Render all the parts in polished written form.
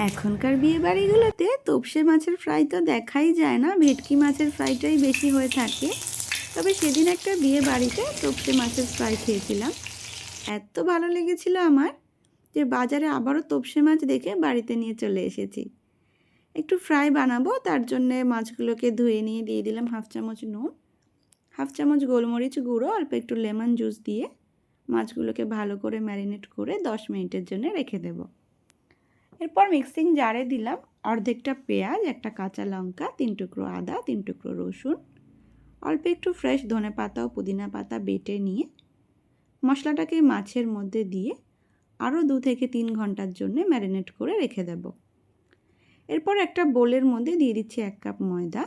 এখনকার বিয়েবাড়িগুলোতে তোপসে মাছের ফ্রাই তো দেখাই যায় না, ভেটকি মাছের ফ্রাইটাই বেশি হয়ে থাকে। তবে সেদিন একটা বিয়ে বাড়িতে তোপসে মাছের ফ্রাই খেয়েছিলাম, এত ভালো লেগেছিল আমার যে বাজারে আবারও তোপসে মাছ দেখে বাড়িতে নিয়ে চলে এসেছি। একটু ফ্রাই বানাবো, তার জন্যে মাছগুলোকে ধুয়ে নিয়ে দিয়ে দিলাম 1/2 চামচ নুন, 1/2 চামচ গোলমরিচ গুঁড়ো, অল্প একটু লেমন জুস দিয়ে মাছগুলোকে ভালো করে ম্যারিনেট করে 10 মিনিটের জন্য রেখে দেবো। এরপর মিক্সিং জারে দিলাম অর্ধেকটা পেঁয়াজ, একটা কাঁচা লঙ্কা, 3 টুকরো আদা, 3 টুকরো রসুন, অল্প একটু ফ্রেশ ধনে পাতা ও পুদিনা পাতা বেটে নিয়ে মশলাটাকে মাছের মধ্যে দিয়ে আরও 2 থেকে 3 ঘন্টার জন্য ম্যারিনেট করে রেখে দেব। এরপর একটা বোলের মধ্যে দিয়ে দিচ্ছি 1 কাপ ময়দা,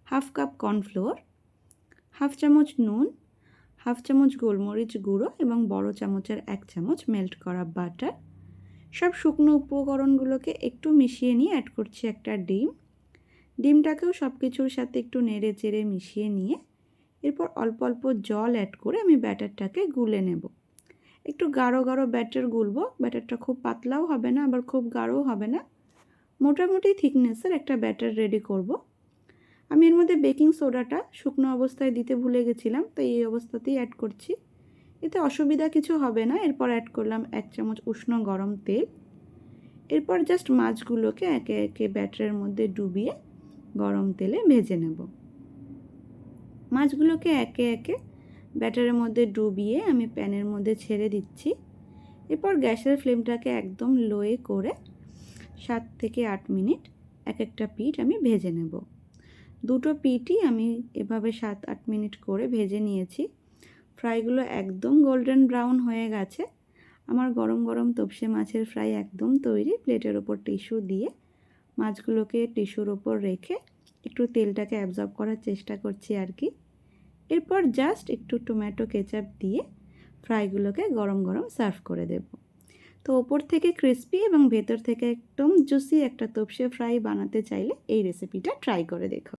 1/2 কাপ কর্নফ্লোর, 1/2 চামচ নুন, 1/2 চামচ গোলমরিচ গুঁড়ো এবং বড় চামচের 1 চামচ মেল্ট করা বাটার। সব শুকনো উপকরণগুলোকে একটু মিশিয়ে নিয়ে অ্যাড করছি একটা ডিম। ডিমটাকেও সব কিছুর সাথে একটু নেড়ে চেড়ে মিশিয়ে নিয়ে এরপর অল্প অল্প জল অ্যাড করে আমি ব্যাটারটাকে গুলে নেব। একটু গাঢ় গাঢ় ব্যাটার গুলবো, ব্যাটারটা খুব পাতলাও হবে না আবার খুব গাঢ়ও হবে না, মোটামুটি থিকনেসের একটা ব্যাটার রেডি করব। আমি এর মধ্যে বেকিং সোডাটা শুকনো অবস্থায় দিতে ভুলে গেছিলাম, তাই এই অবস্থাতেই অ্যাড করছি, এতে অসুবিধা কিছু হবে না। এরপর অ্যাড করলাম 1 চামচ উষ্ণ গরম তেল। এরপর জাস্ট মাছগুলোকে একে একে ব্যাটারের মধ্যে ডুবিয়ে গরম তেলে ভেজে নেব। মাছগুলোকে একে একে ব্যাটারের মধ্যে ডুবিয়ে আমি প্যানের মধ্যে ছেড়ে দিচ্ছি। এরপর গ্যাসের ফ্লেমটাকে একদম লোয়ে করে 7 থেকে 8 মিনিট এক একটা পিঠ আমি ভেজে নেব। দুটো পিঠই আমি এভাবে 7-8 মিনিট করে ভেজে নিয়েছি। ফ্রাইগুলো একদম গোল্ডেন ব্রাউন হয়ে গেছে। আমার গরম গরম তোপসে মাছের ফ্রাই একদম তৈরি। প্লেটের ওপর টিস্যু দিয়ে মাছগুলোকে টিস্যুর ওপর রেখে একটু তেলটাকে অ্যাবজর্ব করার চেষ্টা করছি আর কি। এরপর জাস্ট একটু টমেটো কেচাপ দিয়ে ফ্রাইগুলোকে গরম গরম সার্ভ করে দেব। তো ওপর থেকে ক্রিস্পি এবং ভেতর থেকে একদম জুসি একটা তোপসে ফ্রাই বানাতে চাইলে এই রেসিপিটা ট্রাই করে দেখো।